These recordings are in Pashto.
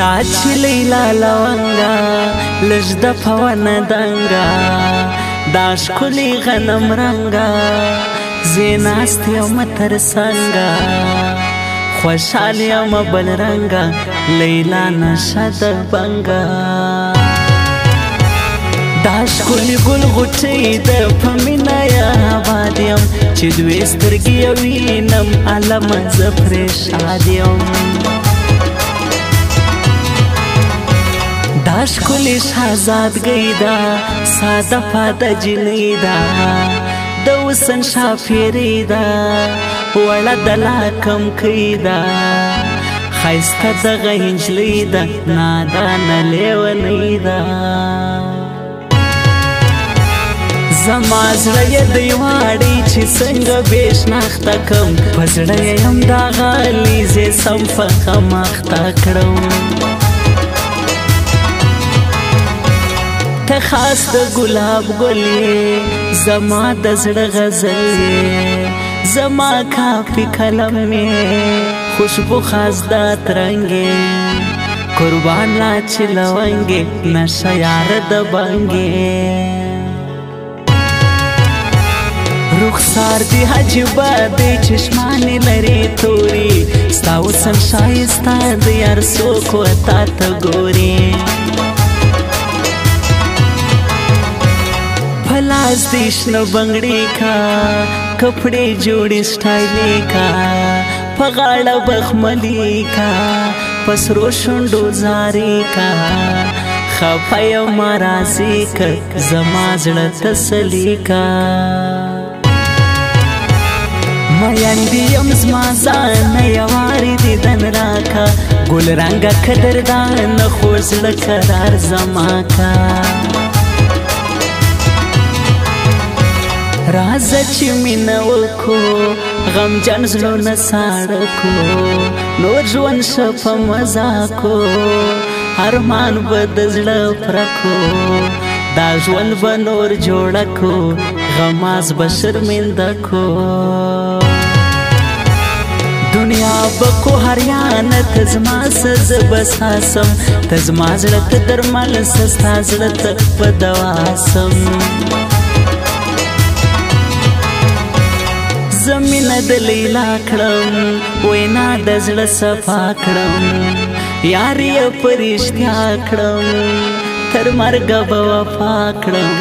لا چلی لا لونگا لجد پوان دنگا داش کلی غنم رنگا زیناستی ام ترسنگا خوشحالی ام بل رنگا لیلا نشد بنگا داش کلی گل غوټی د پمینا یا آبادیم چې دوی سترګې وینم علم زه پرې شادیم داش کلی شهزادګۍ ده ساده پاده جنۍ ده د وسن شاپیرۍ ده وړه د لا کمکۍ ده ښایسته دغه نجلۍ ده نادانه لیونۍ ده زما زړه یې دی واړی چې څنګه بې شناخته کم په زړه یې یم دغه لیزې سم په خماخته کړم ته خاص د ګلاب ګل یې زما د زړه غزل یې زما کافي قلم یې خوشبو خاص د ترنګ یې قربان لا چې لونګې نشه یار د بنګې رخسار دی حجبه دی چشمانی لري توري ستا وسن شایسته دی هر څوک ورته ته ګوري په لاس دې شنه بنګړي کا کپړې جوړې سټایلې کا په غاړه بخملي کا په سرو شونډو زارې کا خفه یم راځي که زما زړه تسلي کا میندې یم زما ځانه یوارې دیدن راکه ګل رنګه قدردانه خو زړه قرار زما کا راځه چې مینه وکړو غمجن زړونه ساړه کړو نور ژوند ښه په مزه کړو ارمان به د زړه پوره کړو دا ژوند به نور جوړه کړو غماز به شرمنده کړو دنیا بکو هریانه ته زما څه زه به ساسم ته زما زړه ته درمل څه ستا زړه ته په دوا سم زه مینه د لیلا کړم وینا د زړه صفا کړم یار یې په رښتیا کړم تر مرګه به وفا کړم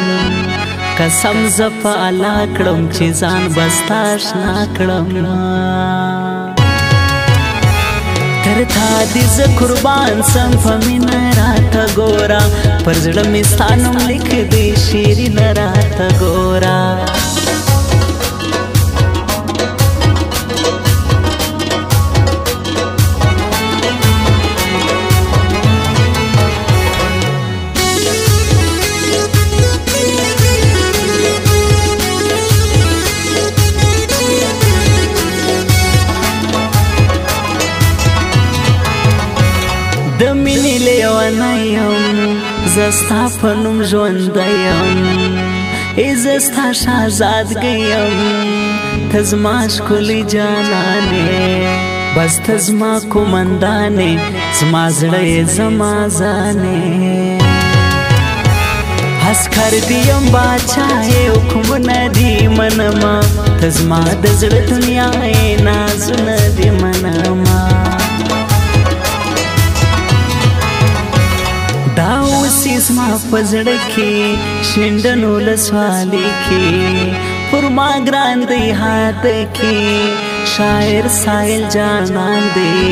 قسم زه په الله کړم چې ځان به ستا اشنا کړم تر تا دې زه قربان سم په مینه راته ګوره پر زړه مې ستا نوم لیک دی شیرینه راته ګوره د مینې لیونی یم زه ستا په نوم ژوندی یم ای زه ستا شهزادګۍ یم ته زما ښکلې جانانې بس ته زما قومندانې زما زړه یې زما ځانې عسکر دې یم باچایې حکمونه دې منمه ته زما د زړه دنیا یې نازونه دې منمه دا اوسې زما په زړه کې شینډنو ولسوالۍ کې پر ما ګران دی هات کې شاعر ساحل جانان دی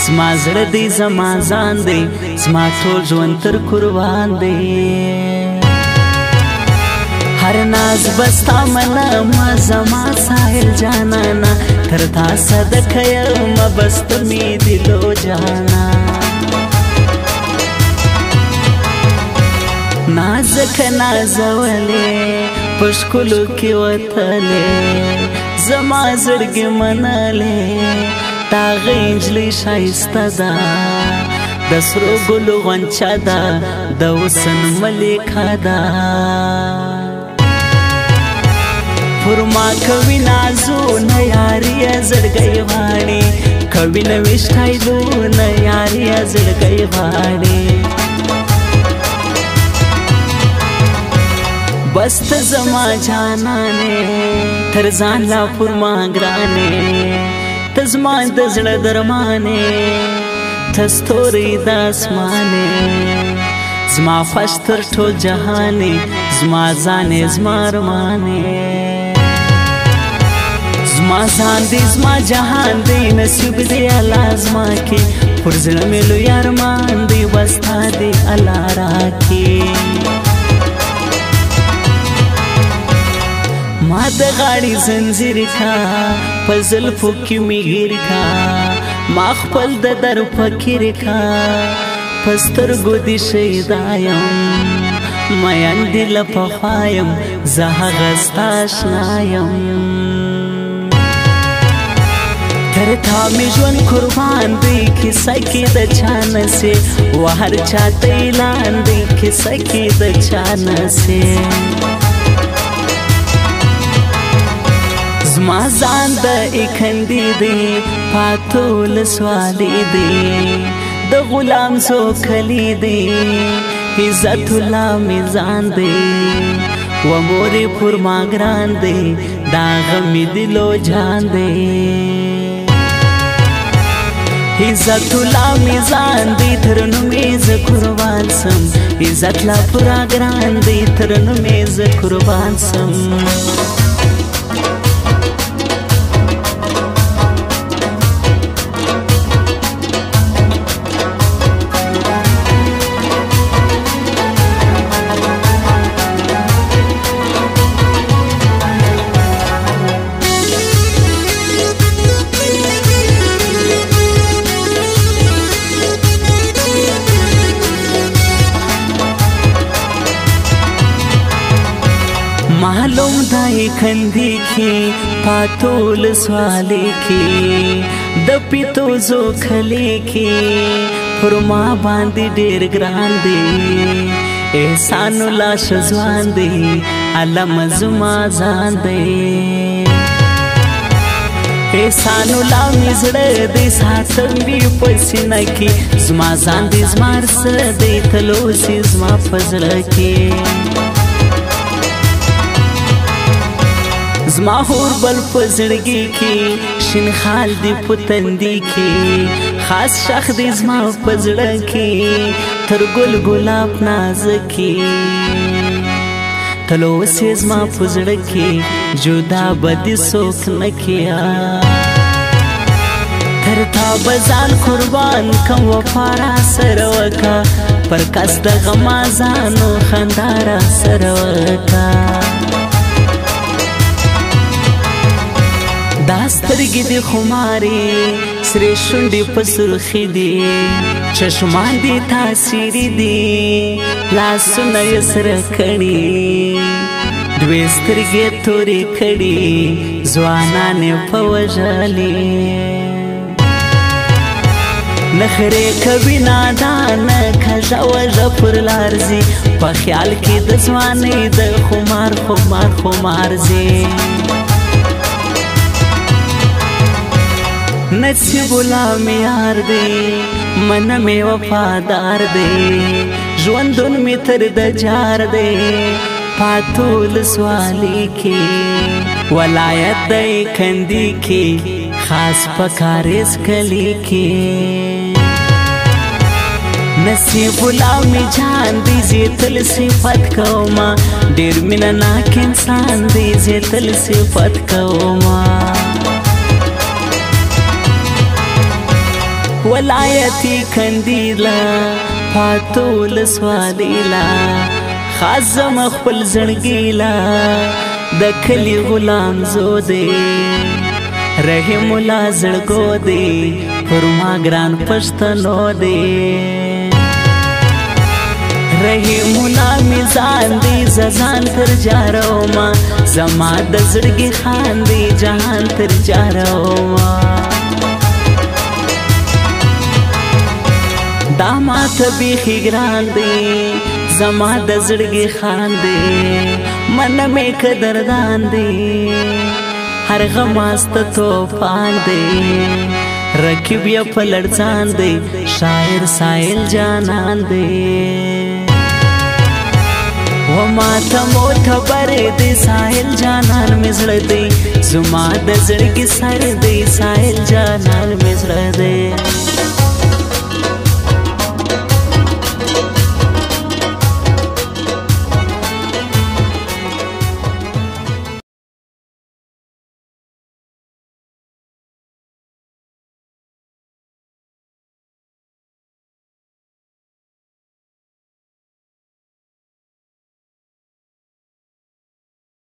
زما زړه دی زما ځان دی زما ټول ژوند تر قربان دی هر ناز بستا منمه زما ساحل جانانا تر تا صدقه یم بست مې دلو جانا نازک نازولې پښکلو کې وتلې زما زړګې منلې تا غنجلې شایسته ده د سرو ګلو غونچه ده د حسن ملکه ده پر ما کوي نازونه یاري زړګی واني کوي نه وشتایلونه یاریا زړګی غواړي بس ته زما جانانې تر ځان لا پر ما ګرانې ته زما د زړه درمانې ته ستوري د اسمانې زما خوښ تر ټول جهانې زما ځانې زما ارمانې زما ځان دی زما جهان دی نصیب دی الله زما کې پر زړه مې لوی ارمان دی بس تا دی الله راکې ما د غاړې زنځیر کا په زلفو کې مې ګیر کا ما خپل د در فکر کا په سترګو دې شیدا یم مین دې له پخوا یم زه هغه ستا اشنا یم تر تا مې ژوند قربان دی کیسه کې د چا نسې و هر چا ته اعلان دی کیسه کې د چا نسې زما ځان د اکندې دی پاتول سوالی دی د غلام سوکلی دی عزت الله میزان دی و مورې پر ما ګران دی دا غمې دلو جان دی عزت الله میزان دی تر نومې زه قربان سم عزت الله پورا ګران دی تر نومې زه قربان سم معلوم دای کندی کی پاتول سوالی کی د پیتو زو خلی کی پر ما باندې ډیر ګران دی احسان الله شزوان دی علم زما ځان دی احسان الله مزړه دې ساتم وی پسینه کی زما ځان دې زما سره دې تلوسی زما فزړه کی زما هور بل پزړګي کې شین خال دی پتندي کې خاص شخ دی زما پزړه کې تر ګل ګلاب نازکي تلو سي زما پزړه کې جدا بدي سوک نکیا تر تا بزان قربان کوم وفارا سروکا پر کس د غمازانو خندارا سروکا داسترګې دې خمارې سرې شونډې په سرخي دي چشمان دې تاثیري دي لاسونه یې سره کړي دوې سترګې تورې کړي ځوانان یې په وژلې نخرې کوي نادان کژه وژه پر لار ځي په خیال کې د ځوانۍ د خمار خمار خمار ځي نصیب الله می یار دی من می وفادار دی ژوندون می تر د جار دی پاتول سوالی کی ولایت دی کندی کی خاص پکارس کلی کی نصیب الله می جان دی زیتل صفت کوما ډیر مینا ناک انسان دی زیتل صفت کوما ولایتی کندیلا پاتول سوالیلا خازم خپل زړګیلا د کلی غلام زو دی رحم الله زړګو دی پر ما ګران پښتنو دی رحم الله میزان دی زان تر جارو ما زما د زړګي خان دی جهان تر جارو ما دامات بیخی گران دی زما د زړګي خان دی من مې قدردان دی هر غم است توفان دی रकीब या पलट जान दे शायर साहिल जानान दे वो माथा मोथा बरे दे साहिल जानान मिसड़ दे जुमा दजड़ की सर दे साहिल जानान मिसड़ दे।